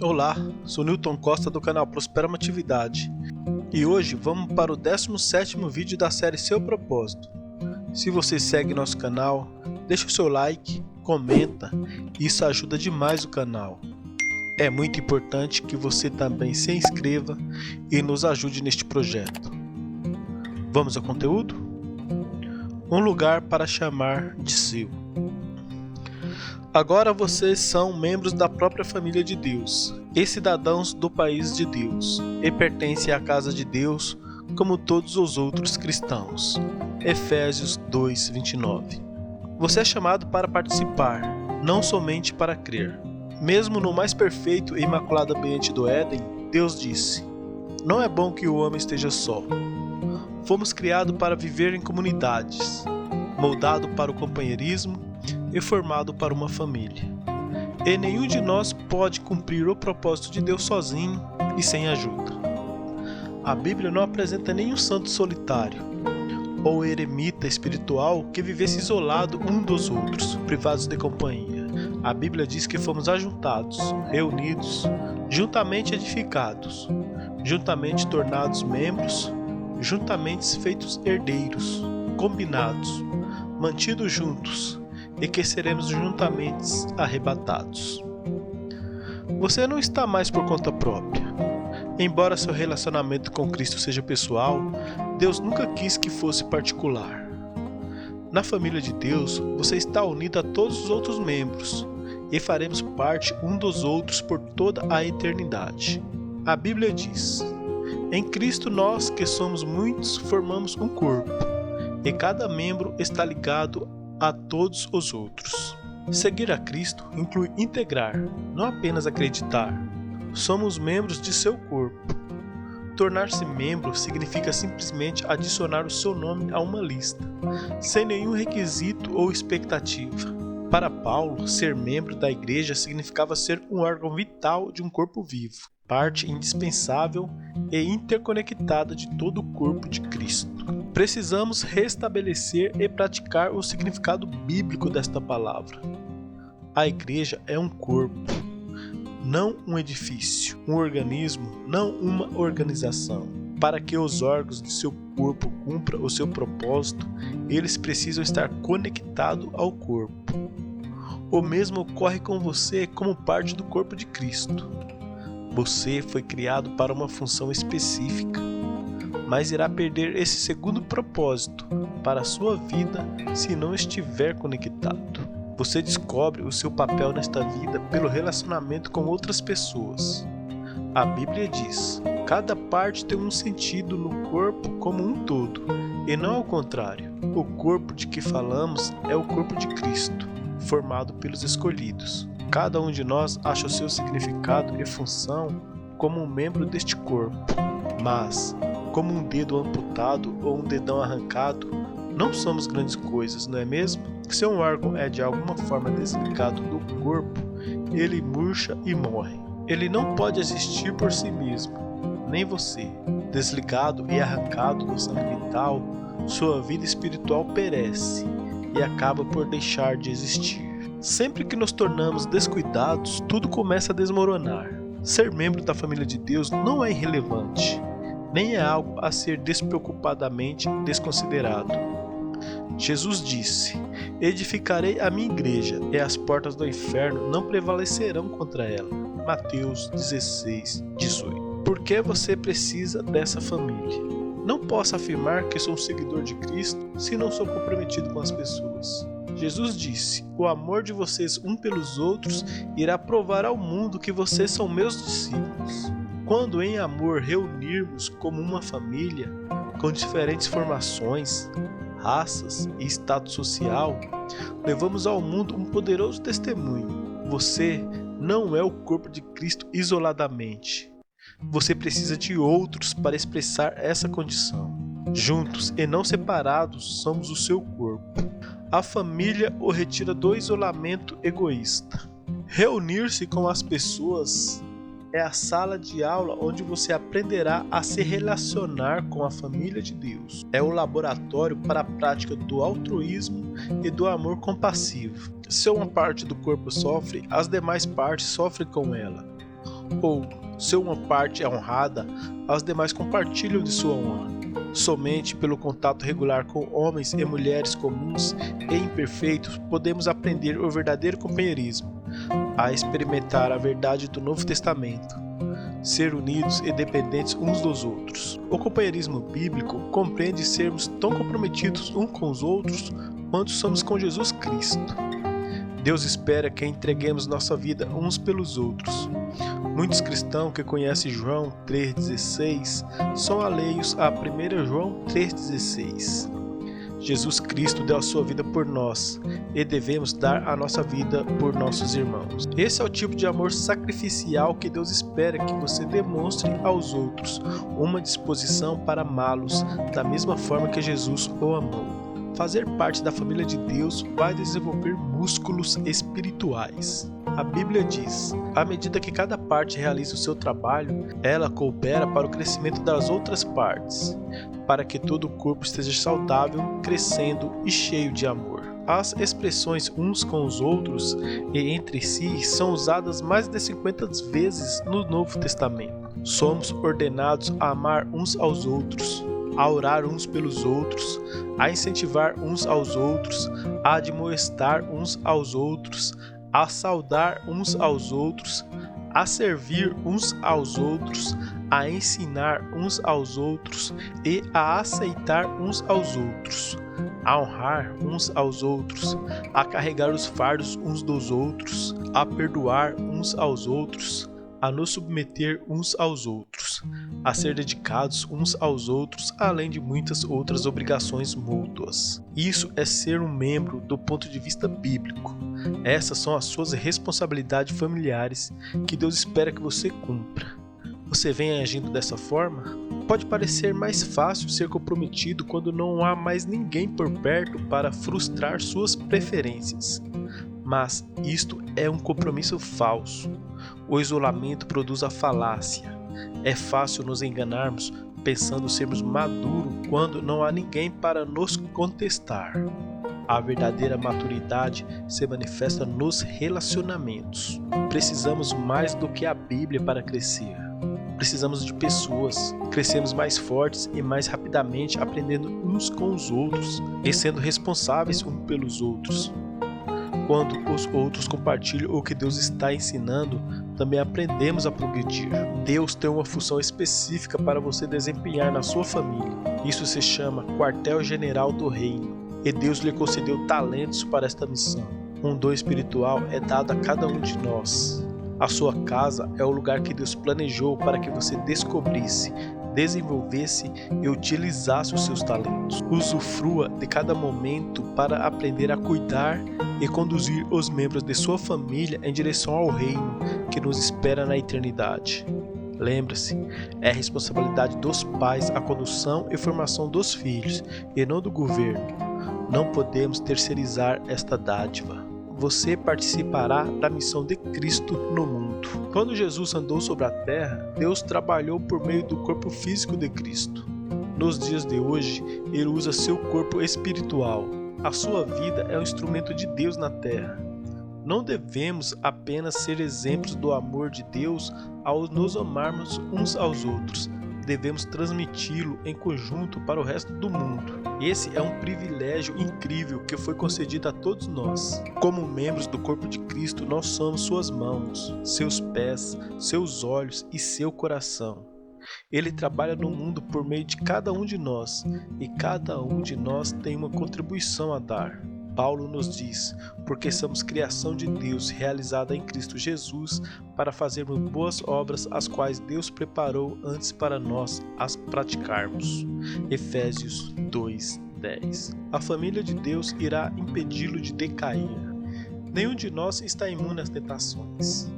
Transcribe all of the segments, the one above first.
Olá, sou Newton Costa do canal Prospera Atividade e hoje vamos para o 17º vídeo da série Seu Propósito. Se você segue nosso canal, deixa o seu like, comenta, isso ajuda demais o canal. É muito importante que você também se inscreva e nos ajude neste projeto. Vamos ao conteúdo? Um lugar para chamar de seu. Agora vocês são membros da própria família de Deus e cidadãos do país de Deus, e pertencem à casa de Deus como todos os outros cristãos. Efésios 2:29. Você é chamado para participar, não somente para crer. Mesmo no mais perfeito e imaculado ambiente do Éden, Deus disse: "Não é bom que o homem esteja só." Fomos criados para viver em comunidades, moldado para o companheirismo e formado para uma família. E nenhum de nós pode cumprir o propósito de Deus sozinho e sem ajuda. A Bíblia não apresenta nenhum santo solitário ou eremita espiritual que vivesse isolado um dos outros, privados de companhia. A Bíblia diz que fomos ajuntados, reunidos, juntamente edificados, juntamente tornados membros, juntamente feitos herdeiros, combinados, mantidos juntos, e que seremos juntamente arrebatados. Você não está mais por conta própria. Embora seu relacionamento com Cristo seja pessoal, Deus nunca quis que fosse particular. Na família de Deus, você está unido a todos os outros membros e faremos parte um dos outros por toda a eternidade. A Bíblia diz: "Em Cristo nós, que somos muitos, formamos um corpo, e cada membro está ligado a todos os outros." Seguir a Cristo inclui integrar, não apenas acreditar. Somos membros de seu corpo. Tornar-se membro significa simplesmente adicionar o seu nome a uma lista, sem nenhum requisito ou expectativa. Para Paulo, ser membro da igreja significava ser um órgão vital de um corpo vivo, parte indispensável e interconectada de todo o corpo de Cristo. Precisamos restabelecer e praticar o significado bíblico desta palavra. A igreja é um corpo, não um edifício, um organismo, não uma organização. Para que os órgãos de seu corpo cumpram o seu propósito, eles precisam estar conectados ao corpo. O mesmo ocorre com você como parte do corpo de Cristo. Você foi criado para uma função específica, mas irá perder esse segundo propósito para a sua vida se não estiver conectado. Você descobre o seu papel nesta vida pelo relacionamento com outras pessoas. A Bíblia diz: cada parte tem um sentido no corpo como um todo, e não ao contrário. O corpo de que falamos é o corpo de Cristo, formado pelos escolhidos. Cada um de nós acha o seu significado e função como um membro deste corpo, mas como um dedo amputado ou um dedão arrancado, não somos grandes coisas, não é mesmo? Se um órgão é de alguma forma desligado do corpo, ele murcha e morre. Ele não pode existir por si mesmo, nem você. Desligado e arrancado do sangue vital, sua vida espiritual perece e acaba por deixar de existir. Sempre que nos tornamos descuidados, tudo começa a desmoronar. Ser membro da família de Deus não é irrelevante, nem é algo a ser despreocupadamente desconsiderado. Jesus disse: "Edificarei a minha igreja, e as portas do inferno não prevalecerão contra ela." Mateus 16:18. Por que você precisa dessa família? Não posso afirmar que sou um seguidor de Cristo se não sou comprometido com as pessoas. Jesus disse: "O amor de vocês um pelos outros irá provar ao mundo que vocês são meus discípulos." Quando em amor reunirmos como uma família, com diferentes formações, raças e status social, levamos ao mundo um poderoso testemunho. Você não é o corpo de Cristo isoladamente. Você precisa de outros para expressar essa condição. Juntos e não separados, somos o seu corpo. A família o retira do isolamento egoísta. Reunir-se com as pessoas é a sala de aula onde você aprenderá a se relacionar com a família de Deus. É o laboratório para a prática do altruísmo e do amor compassivo. Se uma parte do corpo sofre, as demais partes sofrem com ela. Ou, se uma parte é honrada, as demais compartilham de sua honra. Somente pelo contato regular com homens e mulheres comuns e imperfeitos podemos aprender o verdadeiro companheirismo, a experimentar a verdade do Novo Testamento, ser unidos e dependentes uns dos outros. O companheirismo bíblico compreende sermos tão comprometidos uns com os outros quanto somos com Jesus Cristo. Deus espera que entreguemos nossa vida uns pelos outros. Muitos cristãos que conhecem João 3,16 são alheios a 1 João 3,16. Jesus Cristo deu a sua vida por nós e devemos dar a nossa vida por nossos irmãos. Esse é o tipo de amor sacrificial que Deus espera que você demonstre aos outros, uma disposição para amá-los da mesma forma que Jesus o amou. Fazer parte da família de Deus vai desenvolver músculos espirituais. A Bíblia diz: à medida que cada parte realiza o seu trabalho, ela coopera para o crescimento das outras partes, para que todo o corpo esteja saudável, crescendo e cheio de amor. As expressões uns com os outros e entre si são usadas mais de 50 vezes no Novo Testamento. Somos ordenados a amar uns aos outros, a orar uns pelos outros, a incentivar uns aos outros, a admoestar uns aos outros, a saudar uns aos outros, a servir uns aos outros, a ensinar uns aos outros e a aceitar uns aos outros, a honrar uns aos outros, a carregar os fardos uns dos outros, a perdoar uns aos outros, a nos submeter uns aos outros, a ser dedicados uns aos outros, além de muitas outras obrigações mútuas. Isso é ser um membro do ponto de vista bíblico. Essas são as suas responsabilidades familiares que Deus espera que você cumpra. Você vem agindo dessa forma? Pode parecer mais fácil ser comprometido quando não há mais ninguém por perto para frustrar suas preferências. Mas isto é um compromisso falso. O isolamento produz a falácia. É fácil nos enganarmos pensando sermos maduros quando não há ninguém para nos contestar. A verdadeira maturidade se manifesta nos relacionamentos. Precisamos mais do que a Bíblia para crescer. Precisamos de pessoas. Crescemos mais fortes e mais rapidamente aprendendo uns com os outros e sendo responsáveis uns pelos outros. Quando os outros compartilham o que Deus está ensinando, também aprendemos a progredir. Deus tem uma função específica para você desempenhar na sua família. Isso se chama quartel-general do reino. E Deus lhe concedeu talentos para esta missão. Um dom espiritual é dado a cada um de nós. A sua casa é o lugar que Deus planejou para que você descobrisse, desenvolvesse e utilizasse os seus talentos. Usufrua de cada momento para aprender a cuidar e conduzir os membros de sua família em direção ao reino que nos espera na eternidade. Lembre-se, é responsabilidade dos pais a condução e formação dos filhos, e não do governo. Não podemos terceirizar esta dádiva. Você participará da missão de Cristo no mundo. Quando Jesus andou sobre a terra, Deus trabalhou por meio do corpo físico de Cristo. Nos dias de hoje, Ele usa seu corpo espiritual. A sua vida é um instrumento de Deus na terra. Não devemos apenas ser exemplos do amor de Deus ao nos amarmos uns aos outros. Devemos transmiti-lo em conjunto para o resto do mundo. Esse é um privilégio incrível que foi concedido a todos nós. Como membros do corpo de Cristo, nós somos suas mãos, seus pés, seus olhos e seu coração. Ele trabalha no mundo por meio de cada um de nós, e cada um de nós tem uma contribuição a dar. Paulo nos diz, porque somos criação de Deus realizada em Cristo Jesus para fazermos boas obras as quais Deus preparou antes para nós as praticarmos. Efésios 2:10. A família de Deus irá impedi-lo de decair. Nenhum de nós está imune às tentações.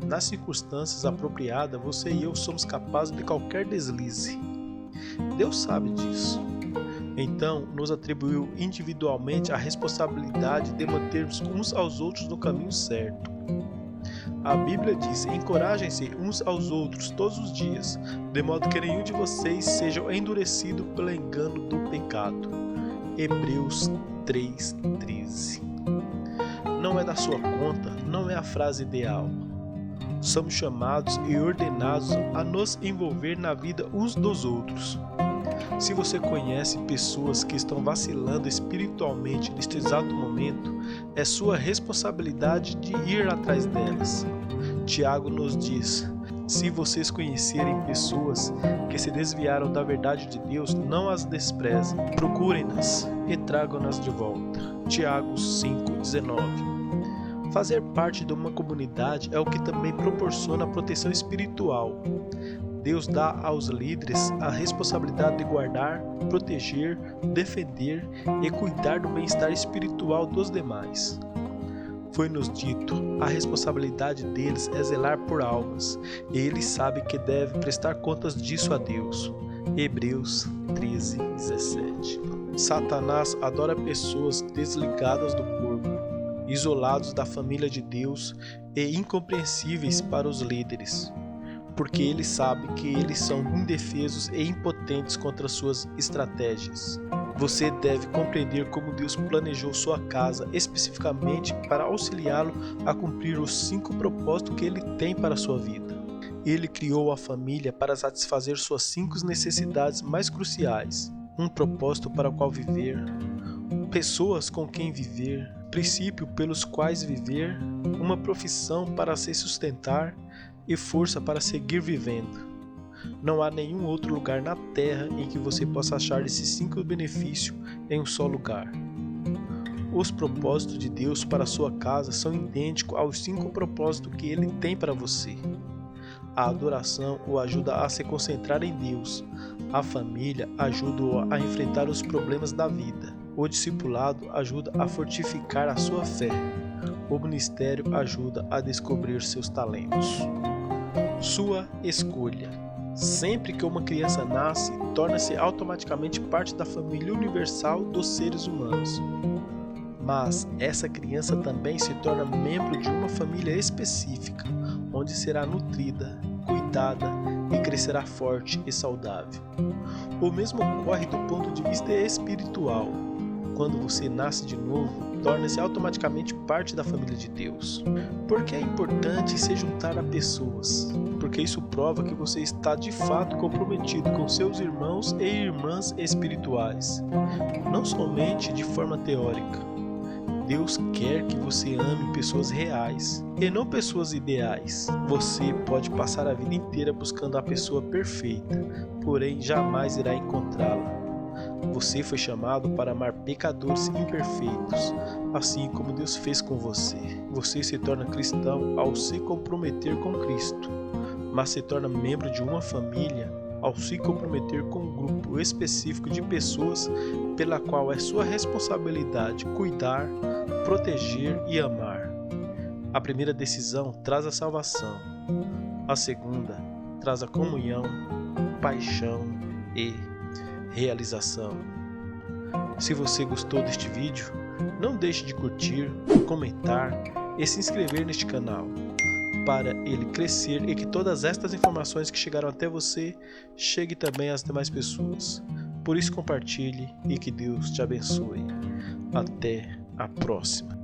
Nas circunstâncias apropriadas, você e eu somos capazes de qualquer deslize. Deus sabe disso. Então, nos atribuiu individualmente a responsabilidade de mantermos uns aos outros no caminho certo. A Bíblia diz: encorajem-se uns aos outros todos os dias, de modo que nenhum de vocês seja endurecido pelo engano do pecado. Hebreus 3:13. Não é da sua conta, não é a frase ideal. somos chamados e ordenados a nos envolver na vida uns dos outros. Se você conhece pessoas que estão vacilando espiritualmente neste exato momento, é sua responsabilidade de ir atrás delas. Tiago nos diz: se vocês conhecerem pessoas que se desviaram da verdade de Deus, não as desprezem, procurem-nas e tragam-nas de volta. Tiago 5,19. Fazer parte de uma comunidade é o que também proporciona proteção espiritual. Deus dá aos líderes a responsabilidade de guardar, proteger, defender e cuidar do bem-estar espiritual dos demais. Foi-nos dito, a responsabilidade deles é zelar por almas, e eles sabem que devem prestar contas disso a Deus. Hebreus 13:17. Satanás adora pessoas desligadas do corpo, isolados da família de Deus e incompreensíveis para os líderes, porque ele sabe que eles são indefesos e impotentes contra suas estratégias. Você deve compreender como Deus planejou sua casa especificamente para auxiliá-lo a cumprir os 5 propósitos que ele tem para a sua vida. Ele criou a família para satisfazer suas 5 necessidades mais cruciais: um propósito para o qual viver, pessoas com quem viver, princípio pelos quais viver, uma profissão para se sustentar e força para seguir vivendo. Não há nenhum outro lugar na Terra em que você possa achar esses 5 benefícios em um só lugar. Os propósitos de Deus para a sua casa são idênticos aos 5 propósitos que Ele tem para você. A adoração o ajuda a se concentrar em Deus. A família ajuda-o a enfrentar os problemas da vida. O discipulado ajuda a fortificar a sua fé. O ministério ajuda a descobrir seus talentos. Sua escolha. Sempre que uma criança nasce, torna-se automaticamente parte da família universal dos seres humanos. Mas essa criança também se torna membro de uma família específica, onde será nutrida, cuidada e crescerá forte e saudável. O mesmo ocorre do ponto de vista espiritual. Quando você nasce de novo, torna-se automaticamente parte da família de Deus. Por que é importante se juntar a pessoas? Porque isso prova que você está de fato comprometido com seus irmãos e irmãs espirituais, não somente de forma teórica. Deus quer que você ame pessoas reais e não pessoas ideais. Você pode passar a vida inteira buscando a pessoa perfeita, porém jamais irá encontrá-la. Você foi chamado para amar pecadores imperfeitos, assim como Deus fez com você. Você se torna cristão ao se comprometer com Cristo, mas se torna membro de uma família ao se comprometer com um grupo específico de pessoas pela qual é sua responsabilidade cuidar, proteger e amar. A primeira decisão traz a salvação. A segunda traz a comunhão, paixão e realização. Se você gostou deste vídeo, não deixe de curtir, comentar e se inscrever neste canal, para ele crescer e que todas estas informações que chegaram até você cheguem também às demais pessoas. Por isso compartilhe e que Deus te abençoe. Até a próxima.